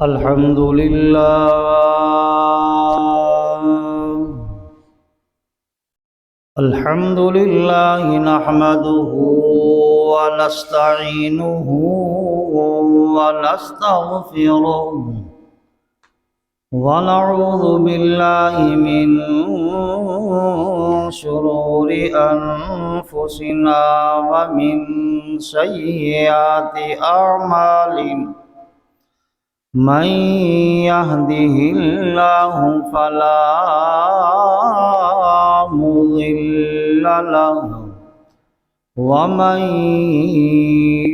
الحمد لله نحمده ونستعينه ونستغفره ونعوذ بالله من شرور أنفسنا ومن سيئات أعمالنا من يهده الله فلا مضل له ومن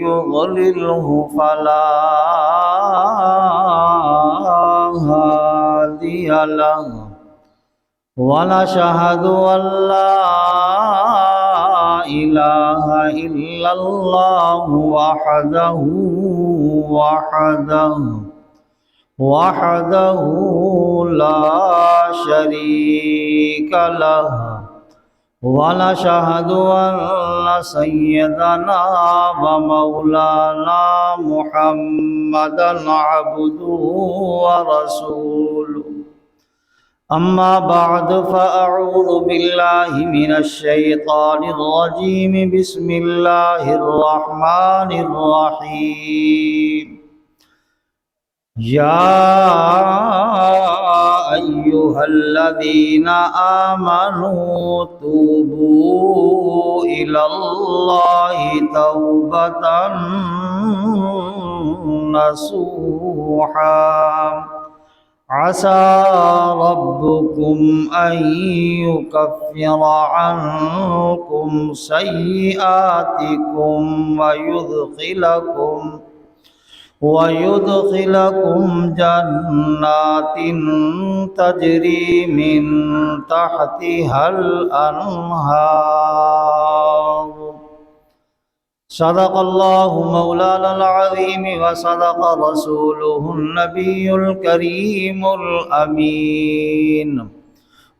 يضلله فلا هادي له ونشهد أن لا إله إلا الله وحده لا شريك له ونشهد أن سيدنا ومولانا محمدا عبده ورسوله أما بعد فأعوذ بالله من الشيطان الرجيم بسم الله الرحمن الرحيم يا أيها الذين آمنوا توبوا إلى الله توبة نصوحا عسى ربكم أن يكفر عنكم سيئاتكم ويدخلكم جنات تجري من تحتها الأنهار صدق الله مولانا العظيم وصدق رسوله النبي الكريم الأمين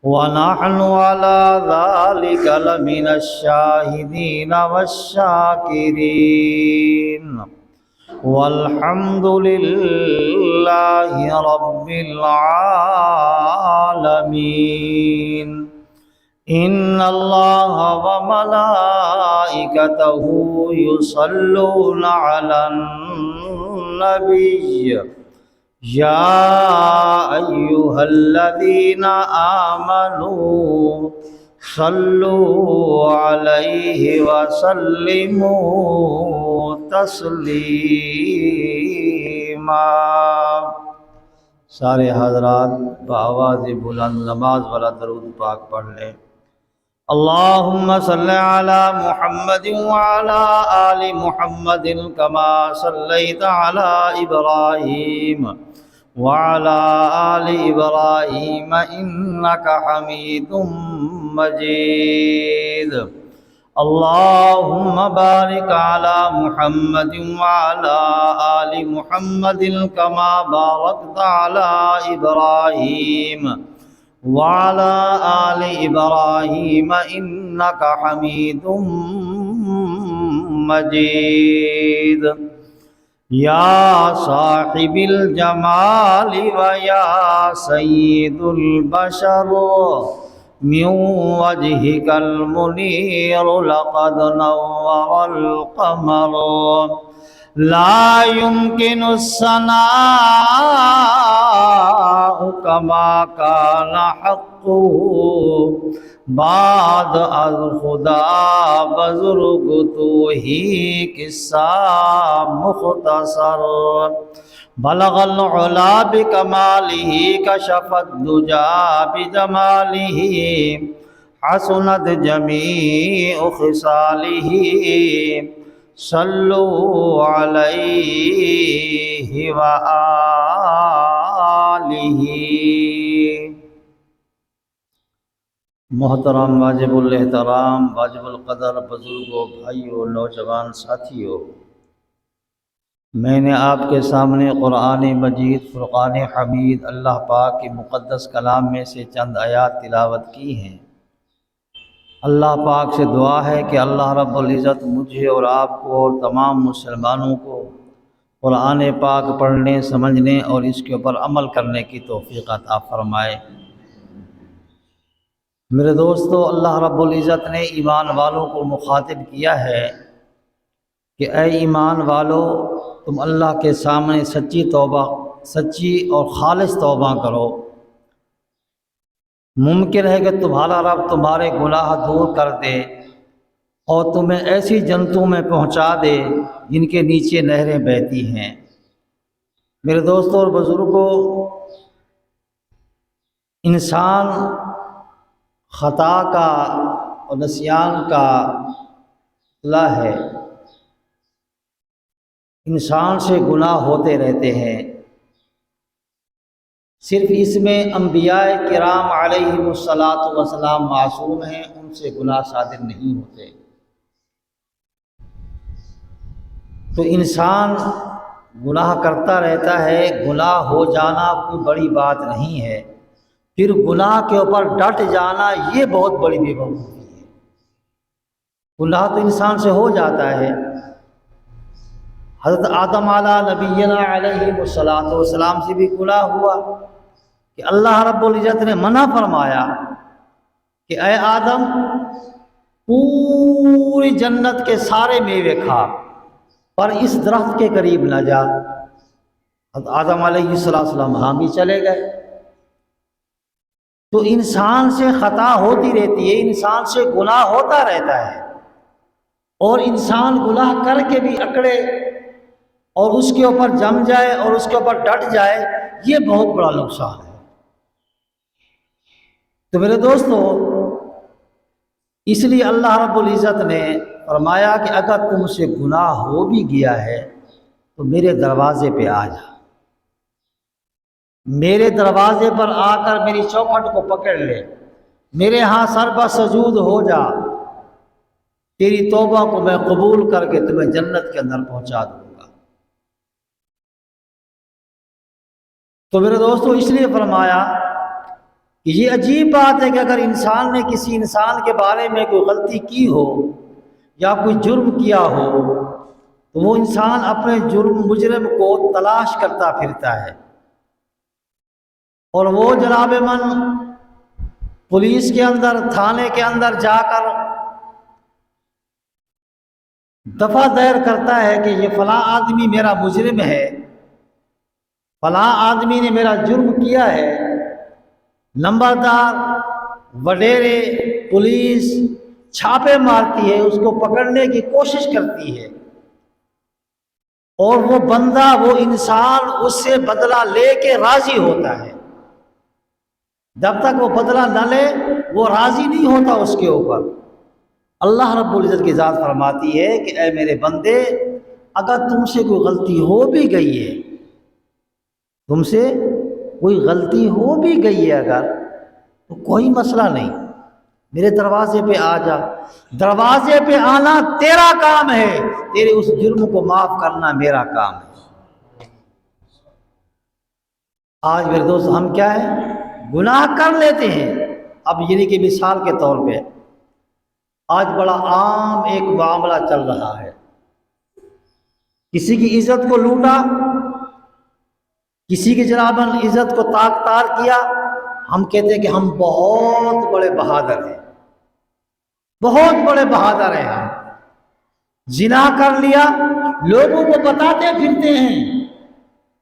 ونحن على ذلك لمن الشاهدين والشاكرين والحمد لله رب العالمين إن الله وملائكته يصلون على النبي يا أيها الذين آمنوا صلوا عليه وسلموا تسلیما۔ سارے حضرات بآواز بلند نماز والا درود پاک پڑھ لیں۔ اللہم صلی علی محمد وعلی آل محمد کما صلیت علی ابراہیم وعلى آل إبراهيم إنك حميد مجيد اللهم بارك على محمد وعلى آل محمد كما باركت على إبراهيم وعلى آل إبراهيم إنك حميد مجيد یا صاحب الجمال ویا سید البشر من وجهك المنير لقد نور القمر لا يمكن الثناء كما كان حقه بعد از خدا بزرگ تو ہی قصہ مختصر بلغ العلا بکمالہ کشف الدجا بجمالہ حسنت جمیع خصالہ صلو علیہ وآلہ۔ محترم واجب الاحترام واجب القدر بزرگوں بھائیوں نوجوان ساتھیوں، میں نے آپ کے سامنے قرآن مجید فرقان حمید اللہ پاک کے مقدس کلام میں سے چند آیات تلاوت کی ہیں۔ اللہ پاک سے دعا ہے کہ اللہ رب العزت مجھے اور آپ کو اور تمام مسلمانوں کو قرآن پاک پڑھنے، سمجھنے اور اس کے اوپر عمل کرنے کی توفیق عطا فرمائے۔ میرے دوستو، اللہ رب العزت نے ایمان والوں کو مخاطب کیا ہے کہ اے ایمان والو، تم اللہ کے سامنے سچی اور خالص توبہ کرو۔ ممکن ہے کہ تمہارا رب تمہارے گناہ دور کر دے اور تمہیں ایسی جنتوں میں پہنچا دے جن کے نیچے نہریں بہتی ہیں۔ میرے دوستوں اور بزرگوں، انسان خطا کا اور نسیان کا پتلا ہے۔ انسان سے گناہ ہوتے رہتے ہیں، صرف اس میں انبیاء کرام علیہم الصلاۃ والسلام معصوم ہیں، ان سے گناہ صادر نہیں ہوتے۔ تو انسان گناہ کرتا رہتا ہے، گناہ ہو جانا کوئی بڑی بات نہیں ہے، پھر گناہ کے اوپر ڈٹ جانا یہ بہت بڑی بے وقوفی ہے۔ گناہ تو انسان سے ہو جاتا ہے۔ حضرت آدم علیہ نبینا علیہ الصلاۃ والسلام سے بھی گناہ ہوا کہ اللہ رب العزت نے منع فرمایا کہ اے آدم، پوری جنت کے سارے میوے کھا پر اس درخت کے قریب نہ جا۔ حضرت آدم علیہ السلام ہاں بھی چلے گئے۔ تو انسان سے خطا ہوتی رہتی ہے، انسان سے گناہ ہوتا رہتا ہے، اور انسان گناہ کر کے بھی اکڑے اور اس کے اوپر جم جائے اور اس کے اوپر ڈٹ جائے، یہ بہت بڑا نقصان ہے۔ تو میرے دوستو، اس لیے اللہ رب العزت نے فرمایا کہ اگر تم سے گناہ ہو بھی گیا ہے تو میرے دروازے پہ آ جا، میرے دروازے پر آ کر میری چوکھٹ کو پکڑ لے، میرے ہاں سر پر سجود ہو جا، تیری توبہ کو میں قبول کر کے تمہیں جنت کے اندر پہنچا دوں گا۔ تو میرے دوستو، اس لیے فرمایا کہ یہ عجیب بات ہے کہ اگر انسان نے کسی انسان کے بارے میں کوئی غلطی کی ہو یا کوئی جرم کیا ہو تو وہ انسان اپنے مجرم کو تلاش کرتا پھرتا ہے، اور وہ جناب من پولیس کے اندر، تھانے کے اندر جا کر دفع دائر کرتا ہے کہ یہ فلاں آدمی میرا مجرم ہے، فلاں آدمی نے میرا جرم کیا ہے۔ نمبردار، وڈیرے، پولیس چھاپے مارتی ہے، اس کو پکڑنے کی کوشش کرتی ہے، اور وہ بندہ، وہ انسان اس سے بدلہ لے کے راضی ہوتا ہے۔ جب تک وہ بدلہ نہ لے وہ راضی نہیں ہوتا اس کے اوپر۔ اللہ رب العزت کی ذات فرماتی ہے کہ اے میرے بندے، اگر تم سے کوئی غلطی ہو بھی گئی ہے، تم سے کوئی غلطی ہو بھی گئی ہے اگر، تو کوئی مسئلہ نہیں، میرے دروازے پہ آ جا۔ دروازے پہ آنا تیرا کام ہے، تیرے اس جرم کو معاف کرنا میرا کام ہے۔ آج میرے دوست ہم کیا ہے، گناہ کر لیتے ہیں۔ اب یعنی کہ مثال کے طور پہ آج بڑا عام ایک معاملہ چل رہا ہے، کسی کی عزت کو لوٹا، کسی کی جناب عزت کو طاق تار کیا، ہم کہتے ہیں کہ ہم بہت بڑے بہادر ہیں، بہت بڑے بہادر ہیں ہم۔ زنا کر لیا، لوگوں کو بتاتے پھرتے ہیں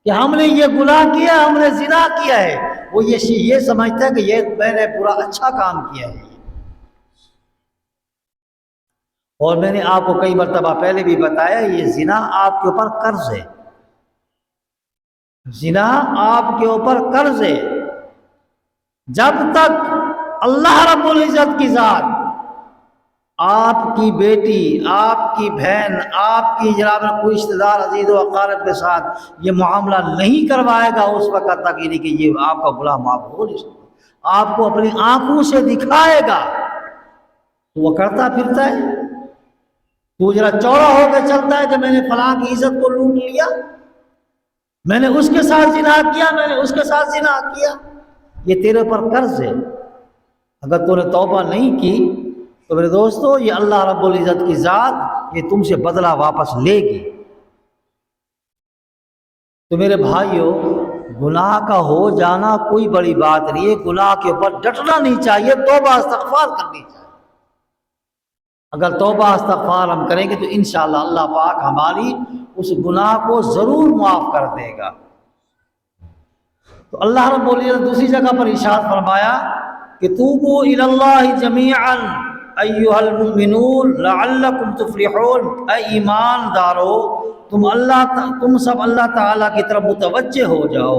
کہ ہم نے یہ گناہ کیا، ہم نے زنا کیا ہے۔ وہ یہ سمجھتا ہے کہ یہ میں نے برا اچھا کام کیا ہے۔ اور میں نے آپ کو کئی مرتبہ پہلے بھی بتایا، یہ زنا آپ کے اوپر قرض ہے، زنا آپ کے اوپر قرض ہے۔ جب تک اللہ رب العزت کی ذات آپ کی بیٹی، آپ کی بہن، آپ کی جناب کوئی رشتہ دار عزیز و اقارب کے ساتھ یہ معاملہ نہیں کروائے گا، اس وقت تک یعنی کہ یہ آپ کا گناہ معاف ہو نہیں سکتا۔ آپ کو اپنی آنکھوں سے دکھائے گا تو وہ کرتا پھرتا ہے، تو ذرا چوڑا ہو کے چلتا ہے کہ میں نے فلاں کی عزت کو لوٹ لیا، میں نے اس کے ساتھ زنا کیا، میں نے اس کے ساتھ زنا کیا۔ یہ تیرے پر قرض ہے، اگر تو نے توبہ نہیں کی تو میرے دوستو یہ اللہ رب العزت کی ذات یہ تم سے بدلہ واپس لے گی۔ تو میرے بھائیوں، گناہ کا ہو جانا کوئی بڑی بات نہیں ہے، گناہ کے اوپر ڈٹنا نہیں چاہیے، توبہ استغفار کرنی چاہیے۔ اگر توبہ استغفار ہم کریں گے تو انشاءاللہ اللہ پاک ہماری اس گناہ کو ضرور معاف کر دے گا۔ تو اللہ رب العزت دوسری جگہ پر ارشاد فرمایا کہ توبوا الی اللہ جمیعا ایھا المؤمنون لعلکم تفلحون، اے ایمان دارو تم سب اللہ تعالیٰ کی طرف متوجہ ہو جاؤ۔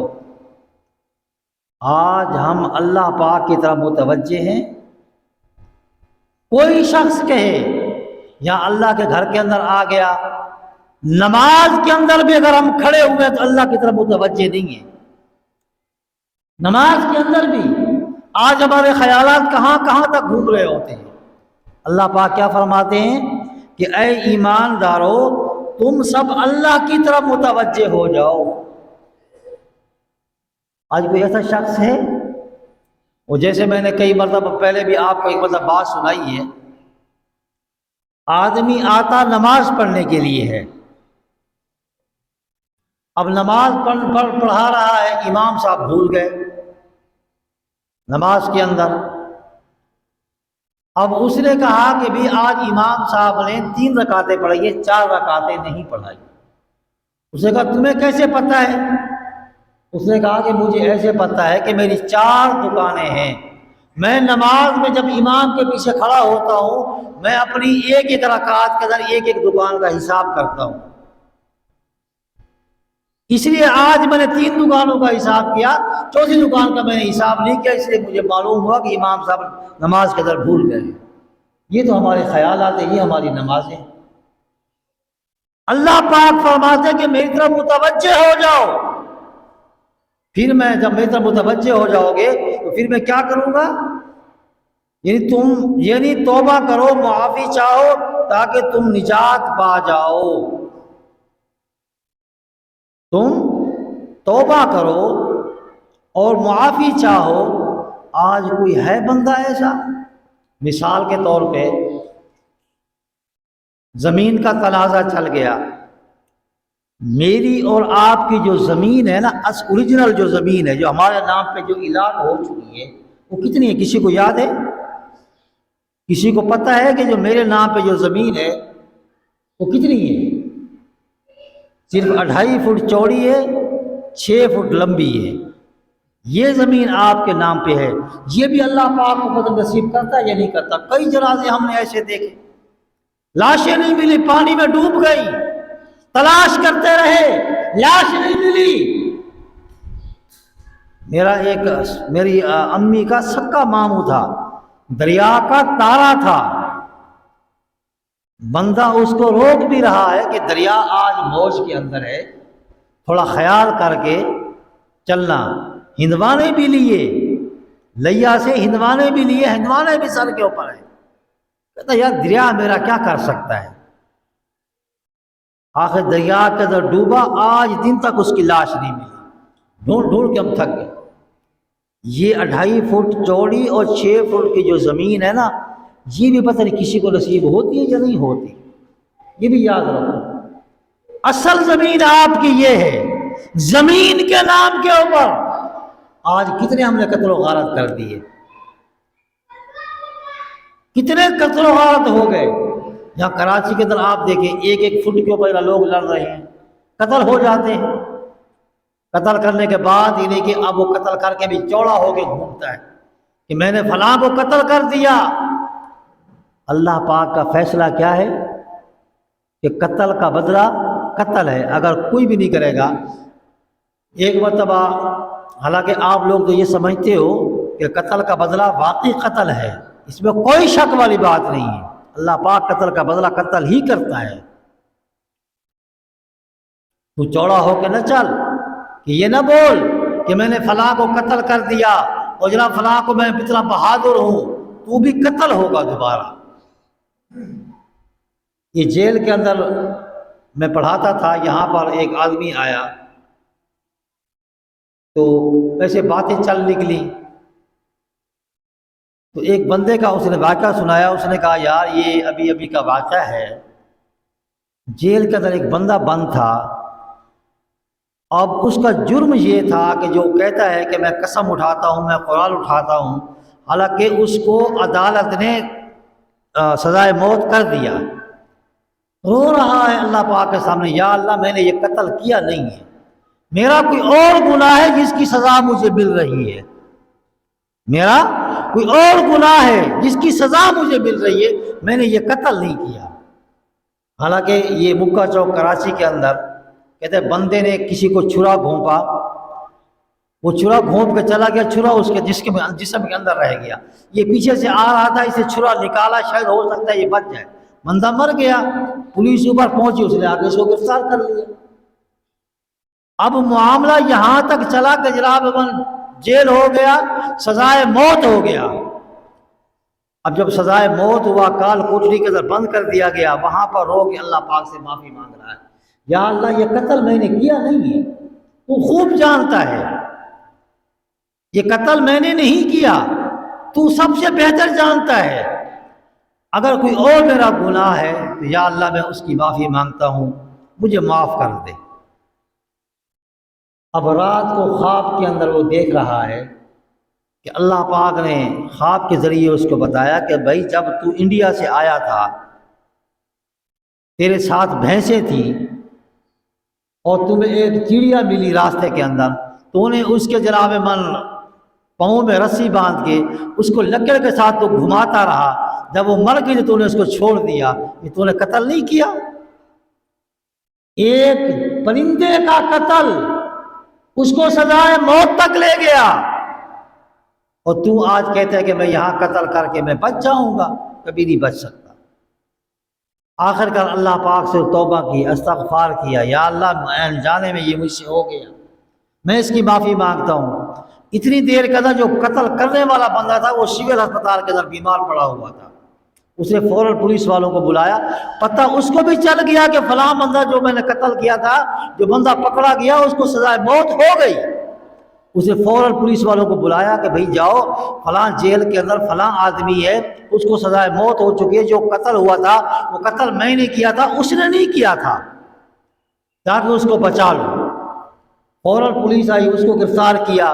آج ہم اللہ پاک کی طرف متوجہ ہیں۔ کوئی شخص کہے یا اللہ کے گھر کے اندر آ گیا، نماز کے اندر بھی اگر ہم کھڑے ہوئے تو اللہ کی طرف متوجہ نہیں ہیں۔ نماز کے اندر بھی آج ہمارے خیالات کہاں کہاں تک گھوم رہے ہوتے ہیں۔ اللہ پاک کیا فرماتے ہیں کہ اے ایماندارو تم سب اللہ کی طرف متوجہ ہو جاؤ۔ آج کوئی ایسا شخص ہے، وہ جیسے میں نے کئی مرتبہ پہلے بھی آپ کو ایک مرتبہ بات سنائی ہے، آدمی آتا نماز پڑھنے کے لیے ہے، اب نماز پڑھا رہا ہے، امام صاحب بھول گئے نماز کے اندر۔ اب اس نے کہا کہ بھی آج امام صاحب نے 3 رکعتیں پڑھائی ہے، 4 رکعتیں نہیں پڑھائی۔ اس نے کہا تمہیں کیسے پتہ ہے؟ اس نے کہا کہ مجھے ایسے پتہ ہے کہ میری 4 دکانیں ہیں، میں نماز میں جب امام کے پیچھے کھڑا ہوتا ہوں میں اپنی ایک ایک رکعت کے اندر ایک ایک دکان کا حساب کرتا ہوں، اس لیے آج میں نے 3 دکانوں کا حساب کیا، 4تھی دکان کا میں نے حساب نہیں کیا، اس لیے مجھے معلوم ہوا کہ امام صاحب نماز کے اندر بھول گئے۔ یہ تو ہمارے خیالات ہیں، یہ ہماری نمازیں۔ اللہ پاک فرماتے کہ میری طرف متوجہ ہو جاؤ، پھر میں جب میری طرف متوجہ ہو جاؤ گے تو پھر میں کیا کروں گا؟ یعنی توبہ کرو، معافی چاہو تاکہ تم نجات پا جاؤ۔ تم توبہ کرو اور معافی چاہو۔ آج کوئی ہے بندہ ایسا؟ مثال کے طور پہ زمین کا تنازع چل گیا، میری اور آپ کی جو زمین ہے نا، اوریجنل جو زمین ہے جو ہمارے نام پہ جو اعلان ہو چکی ہے، وہ کتنی ہے؟ کسی کو یاد ہے؟ کسی کو پتہ ہے کہ جو میرے نام پہ جو زمین ہے وہ کتنی ہے؟ صرف 2.5 فٹ چوڑی ہے، 6 فٹ لمبی ہے۔ یہ زمین آپ کے نام پہ ہے، یہ بھی اللہ پاک کو فضل نصیب کرتا ہے یا نہیں کرتا؟ کئی جنازے ہم نے ایسے دیکھے، لاشیں نہیں ملی، پانی میں ڈوب گئی، تلاش کرتے رہے، لاش نہیں ملی۔ میری امی کا سکا ماموں تھا، دریا کا تارا تھا، بندہ اس کو روک بھی رہا ہے کہ دریا آج موج کے اندر ہے، تھوڑا خیال کر کے چلنا۔ ہندوانے بھی لیے، لیا سے ہندوانے بھی لیے، ہندوانے بھی سر کے اوپر ہے۔ کہتا یار دریا میرا کیا کر سکتا ہے؟ آخر دریا کے اندر ڈوبا، آج دن تک اس کی لاش نہیں ملی، ڈھونڈ ڈھونڈ کے ہم تھک گئے۔ یہ 2.5 فٹ چوڑی اور 6 فٹ کی جو زمین ہے نا، یہ بھی پتہ نہیں کسی کو نصیب ہوتی ہے یا نہیں ہوتی، یہ بھی یاد رکھو۔ اصل زمین آپ کی یہ ہے، زمین کے نام کے اوپر آج کتنے ہم نے قتل و غارت کر دیے، کتنے قتل و غارت ہو گئے۔ یہاں کراچی کے اندر آپ دیکھیں 1 فٹ کے اوپر لوگ لڑ رہے ہیں، قتل ہو جاتے ہیں۔ قتل کرنے کے بعد یہ نہیں کہ اب وہ قتل کر کے بھی چوڑا ہو کے گھومتا ہے کہ میں نے فلاں کو قتل کر دیا۔ اللہ پاک کا فیصلہ کیا ہے کہ قتل کا بدلہ قتل ہے، اگر کوئی بھی نہیں کرے گا۔ ایک مرتبہ، حالانکہ آپ لوگ تو یہ سمجھتے ہو کہ قتل کا بدلہ واقعی قتل ہے، اس میں کوئی شک والی بات نہیں ہے، اللہ پاک قتل کا بدلہ قتل ہی کرتا ہے۔ تو چوڑا ہو کے نہ چل کہ یہ نہ بول کہ میں نے فلاں کو قتل کر دیا اور جناب فلاں کو میں اتنا بہادر ہوں، تو بھی قتل ہوگا دوبارہ۔ یہ جیل کے اندر میں پڑھاتا تھا، یہاں پر ایک آدمی آیا تو ایسے باتیں چل نکلی، تو ایک بندے کا اس نے واقعہ سنایا۔ اس نے کہا یار یہ ابھی کا واقعہ ہے، جیل کے اندر ایک بندہ بند تھا، اب اس کا جرم یہ تھا کہ جو کہتا ہے کہ میں قسم اٹھاتا ہوں، میں قرآن اٹھاتا ہوں، حالانکہ اس کو عدالت نے سزائے موت کر دیا، رو رہا ہے اللہ پاک کے سامنے، یا اللہ میں نے یہ قتل کیا نہیں ہے، میرا کوئی اور گناہ ہے جس کی سزا مجھے مل رہی ہے، میرا کوئی اور گناہ ہے جس کی سزا مجھے مل رہی ہے، میں نے یہ قتل نہیں کیا۔ حالانکہ یہ مکہ چوک کراچی کے اندر کہتے ہیں بندے نے کسی کو چھرا گھونپا، وہ چھرا گھونپ کے چلا گیا، چھرا اس کے جسم کے اندر رہ گیا، یہ پیچھے سے آ رہا تھا، اسے چھرا نکالا، شاید ہو سکتا ہے یہ بچ جائے، بندہ مر گیا، پولیس اوپر پہنچی، اس نے آگے اس کو گرفتار کر لیا۔ اب معاملہ یہاں تک چلا کہ جناب جیل ہو گیا، سزائے موت ہو گیا۔ اب جب سزائے موت ہوا، کال کوٹری کے اندر بند کر دیا گیا، وہاں پر رو کے اللہ پاک سے معافی مانگ رہا ہے، یا اللہ یہ قتل میں نے کیا نہیں ہے، تو خوب جانتا ہے یہ قتل میں نے نہیں کیا، تو سب سے بہتر جانتا ہے، اگر کوئی اور میرا گناہ ہے تو یا اللہ میں اس کی معافی مانگتا ہوں، مجھے معاف کر دے۔ اب رات کو خواب کے اندر وہ دیکھ رہا ہے کہ اللہ پاک نے خواب کے ذریعے اس کو بتایا کہ بھائی جب تو انڈیا سے آیا تھا، تیرے ساتھ بھینسیں تھیں اور تمہیں ایک چڑیا ملی راستے کے اندر، تو نے اس کے جناب من پاؤں میں رسی باندھ کے اس کو لکڑ کے ساتھ تو گھماتا رہا، جب وہ مر گئی تو نے اس کو چھوڑ دیا، یہ تو نے قتل نہیں کیا۔ ایک پرندے کا قتل اس کو سزائے موت تک لے گیا، اور تو آج کہتا ہے کہ میں یہاں قتل کر کے میں بچ جاؤں گا، کبھی نہیں بچ سکتا۔ آخر کار اللہ پاک سے توبہ کی، استغفار کیا، یا اللہ انجانے میں یہ مجھ سے ہو گیا، میں اس کی معافی مانگتا ہوں۔ اتنی دیر کے اندر جو قتل کرنے والا بندہ تھا وہ سول ہسپتال کے اندر بیمار پڑا ہوا تھا، اس نے فوراً پولیس والوں کو بلایا، پتہ اس کو بھی چل گیا کہ فلاں بندہ جو میں نے قتل کیا تھا، جو بندہ پکڑا گیا اس کو سزائے موت ہو گئی۔ اس نے فوراً پولیس والوں کو بلایا کہ بھئی جاؤ فلاں جیل کے اندر فلاں آدمی ہے، اس کو سزائے موت ہو چکی ہے، جو قتل ہوا تھا وہ قتل میں نے کیا تھا، اس نے نہیں کیا تھا، تاکہ اس کو بچا لو۔ فوراً پولیس آئی، اس کو گرفتار کیا،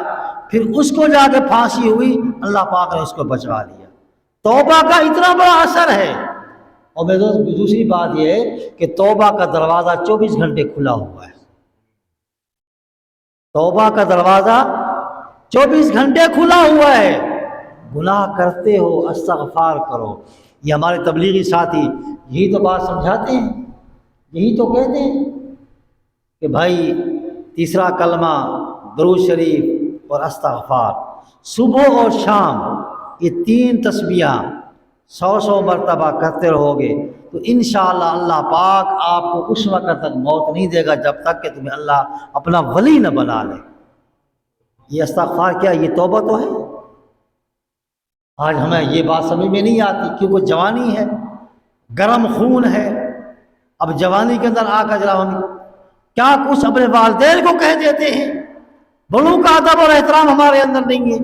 پھر اس کو جا کے پھانسی ہوئی، اللہ پاک نے اس کو بچوا لیا۔ توبہ کا اتنا بڑا اثر ہے۔ اور میرے دوست دوسری بات یہ ہے کہ توبہ کا دروازہ 24 گھنٹے کھلا ہوا ہے، توبہ کا دروازہ 24 گھنٹے کھلا ہوا ہے۔ گناہ کرتے ہو استغفار کرو، یہ ہمارے تبلیغی ساتھی یہی تو بات سمجھاتے ہیں، یہی تو کہتے ہیں کہ بھائی تیسرا کلمہ درود شریف اور استغفار، صبح اور شام یہ 3 تسبیحاں 100 مرتبہ کرتے رہو گے تو انشاءاللہ اللہ پاک آپ کو اس وقت تک موت نہیں دے گا جب تک کہ تمہیں اللہ اپنا ولی نہ بنا لے۔ یہ استغفار کیا، یہ توبہ تو ہے۔ آج ہمیں یہ بات سمجھ میں نہیں آتی کیونکہ جوانی ہے، گرم خون ہے، اب جوانی کے اندر آ کر جناب ہم کیا کچھ اپنے والدین کو کہہ دیتے ہیں، بڑوں کا ادب اور احترام ہمارے اندر نہیں ہے،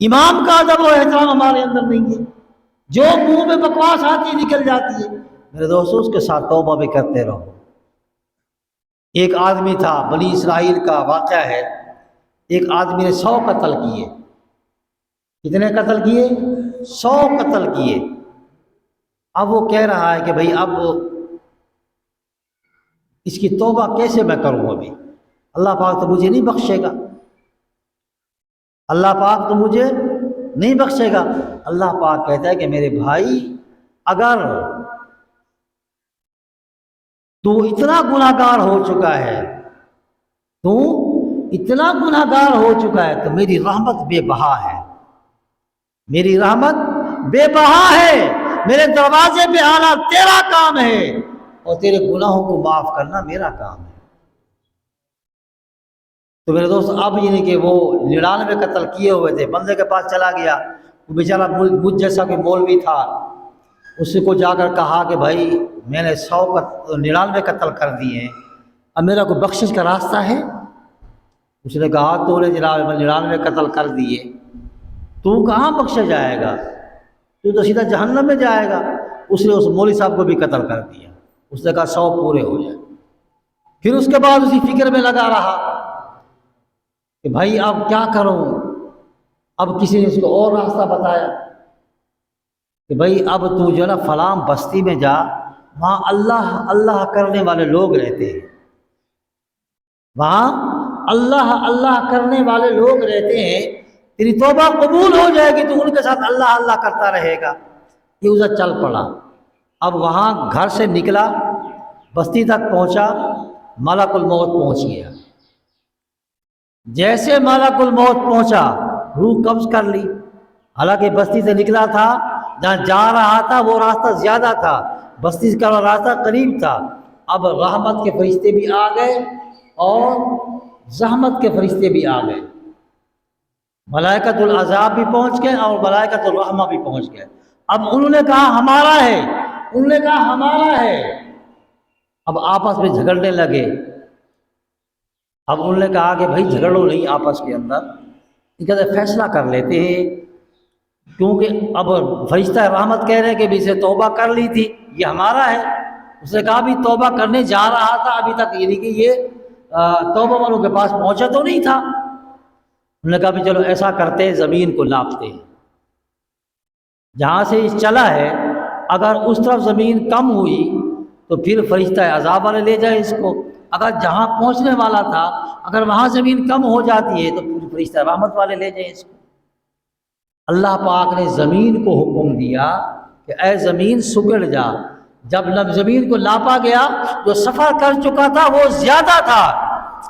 امام کا ادب اور احترام ہمارے اندر نہیں ہے، جو منہ میں بکواس آتی نکل جاتی ہے۔ میرے دوستوں اس کے ساتھ توبہ بھی کرتے رہو۔ ایک آدمی تھا، بنی اسرائیل کا واقعہ ہے، ایک آدمی نے 100 قتل کیے۔ کتنے قتل کیے؟ 100 قتل کیے۔ اب وہ کہہ رہا ہے کہ بھئی اب اس کی توبہ کیسے میں کروں، ابھی اللہ پاک تو مجھے نہیں بخشے گا، اللہ پاک تو مجھے نہیں بخشے گا۔ اللہ پاک کہتا ہے کہ میرے بھائی اگر تو اتنا گناہگار ہو چکا ہے، تو اتنا گناہگار ہو چکا ہے تو میری رحمت بے بہا ہے، میری رحمت بے بہا ہے، میرے دروازے پہ آنا تیرا کام ہے اور تیرے گناہوں کو معاف کرنا میرا کام ہے۔ تو میرے دوست اب یہ نہیں کہ وہ 99 قتل کیے ہوئے تھے، بندے کے پاس چلا گیا، وہ بیچارہ مجھ جیسا کوئی مولوی تھا، اس کو جا کر کہا کہ بھائی میں نے 99 قتل کر دیے ہیں، اب میرا کوئی بخشش کا راستہ ہے؟ اس نے کہا تو نے جناب 99 قتل کر دیے، تو کہاں بخشا جائے گا، تو سیدھا جہنم میں جائے گا۔ اس نے اس مولوی صاحب کو بھی قتل کر دیا، اس نے کہا 100 پورے ہو جائے۔ پھر اس کے بعد اسی فکر میں لگا رہا کہ بھائی اب کیا کروں. اب کسی نے اس کو اور راستہ بتایا کہ بھائی اب تو جو ہے نا فلاں بستی میں جا، وہاں اللہ اللہ کرنے والے لوگ رہتے ہیں، وہاں اللہ اللہ کرنے والے لوگ رہتے ہیں، تیری توبہ قبول ہو جائے گی تو ان کے ساتھ اللہ اللہ کرتا رہے گا. یہ ادھر چل پڑا. اب وہاں گھر سے نکلا، بستی تک پہنچا، ملک الموت پہنچ گیا. جیسے ملک الموت پہنچا روح قبض کر لی. حالانکہ بستی سے نکلا تھا، جہاں جا رہا تھا وہ راستہ زیادہ تھا، بستی کا راستہ قریب تھا. اب رحمت کے فرشتے بھی آ گئے اور زحمت کے فرشتے بھی آ گئے. ملائکۃ العذاب بھی پہنچ گئے اور ملائکۃ الرحمہ بھی پہنچ گئے. اب انہوں نے کہا ہمارا ہے، انہوں نے کہا ہمارا ہے. اب آپس میں جھگڑنے لگے. اب انہوں نے کہا کہ بھائی جھگڑو نہیں آپس کے اندر، یہ کہتے فیصلہ کر لیتے ہیں. کیونکہ اب فرشتہ رحمت کہہ رہے ہیں کہ بھی اسے توبہ کر لی تھی، یہ ہمارا ہے. اس نے کہا بھی توبہ کرنے جا رہا تھا ابھی تک، یعنی کہ یہ توبہ والوں کے پاس پہنچا تو نہیں تھا. انہوں نے کہا بھی چلو ایسا کرتے ہیں، زمین کو ناپتے ہیں، جہاں سے یہ چلا ہے اگر اس طرف زمین کم ہوئی تو پھر فرشتہ عذاب والے لے جائے اس کو، اگر جہاں پہنچنے والا تھا اگر وہاں زمین کم ہو جاتی ہے تو پھر فرشتہ رحمت والے لے جائیں اس کو. اللہ پاک نے زمین کو حکم دیا کہ اے زمین سکڑ جا. جب زمین کو ناپا گیا، جو سفر کر چکا تھا وہ زیادہ تھا،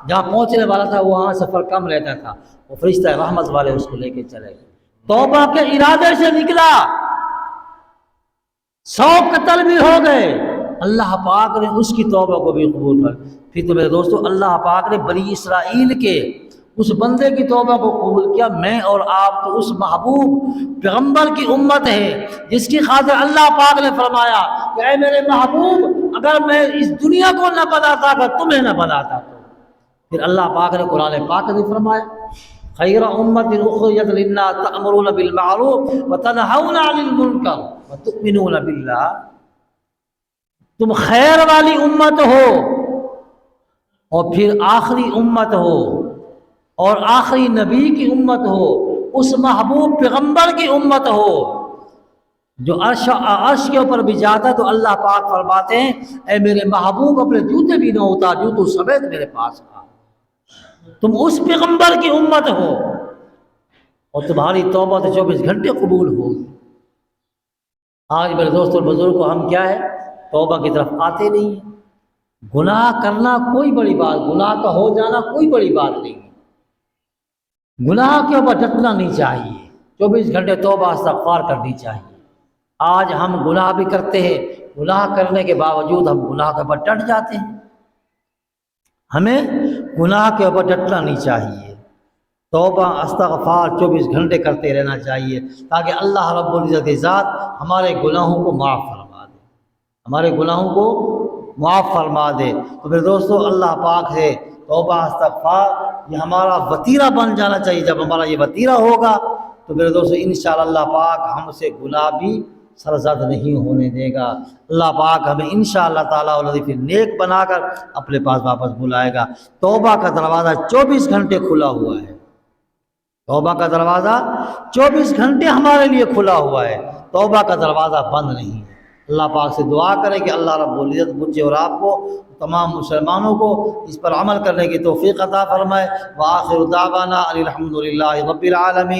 جہاں پہنچنے والا تھا وہاں سفر کم رہتا تھا. وہ فرشتہ رحمت والے اس کو لے کے چلے گئے. توبہ کے ارادے سے نکلا، 100 قتل بھی ہو گئے، اللہ پاک نے اس کی توبہ کو بھی قبول کر. پھر تو میرے دوستو اللہ پاک نے بنی اسرائیل کے اس بندے کی توبہ کو قبول کیا. میں اور آپ تو اس محبوب پیغمبر کی امت ہے جس کی خاطر اللہ پاک نے فرمایا کہ اے میرے محبوب اگر میں اس دنیا کو نہ بناتا اگر تمہیں نہ بناتا تو. پھر اللہ پاک نے قرآن پاک نے فرمایا خیر امت اخرجت للناس تأمرون بالمعروف وتنہون عن المنکر وتؤمنون باللہ. تم خیر والی امت ہو اور پھر آخری امت ہو اور آخری نبی کی امت ہو، اس محبوب پیغمبر کی امت ہو جو عرش کے اوپر بھی جاتا ہے تو اللہ پاک فرماتے ہیں اے میرے محبوب اپنے جوتے بھی نہ اتار، جوتوں سمیت میرے پاس آ. تم اس پیغمبر کی امت ہو اور تمہاری توبہ تو 24 گھنٹے قبول ہوگی. آج میرے دوستوں اور بزرگوں ہم کیا ہے، توبہ کی طرف آتے نہیں ہیں. گناہ کرنا کوئی بڑی بات، گناہ کا ہو جانا کوئی بڑی بات نہیں ہے. گناہ کے اوپر ڈٹنا نہیں چاہیے، 24 گھنٹے توبہ استغفار کرنی چاہیے. آج ہم گناہ بھی کرتے ہیں، گناہ کرنے کے باوجود ہم گناہ کے اوپر ڈٹ جاتے ہیں. ہمیں گناہ کے اوپر ڈٹنا نہیں چاہیے، توبہ استغفار 24 گھنٹے کرتے رہنا چاہیے تاکہ اللہ رب العزت کی ذات ہمارے گناہوں کو معاف فرما دے، ہمارے گناہوں کو معاف فرما دے. تو میرے دوستو اللہ پاک ہے توبہ استغفار یہ ہمارا وتیرہ بن جانا چاہیے. جب ہمارا یہ وتیرہ ہوگا تو میرے دوستو انشاءاللہ اللہ پاک ہم سے گناہ بھی سرزد نہیں ہونے دے گا. اللہ پاک ہمیں انشاءاللہ تعالیٰ پھر نیک بنا کر اپنے پاس واپس بلائے گا. توبہ کا دروازہ 24 گھنٹے کھلا ہوا ہے، توبہ کا دروازہ 24 گھنٹے ہمارے لیے کھلا ہوا ہے، توبہ کا دروازہ بند نہیں ہے. اللہ پاک سے دعا کریں کہ اللہ رب العزت مجھے اور آپ کو تمام مسلمانوں کو اس پر عمل کرنے کی توفیق عطا فرمائے. وآخر دعوانا الحمد للہ رب العالمین.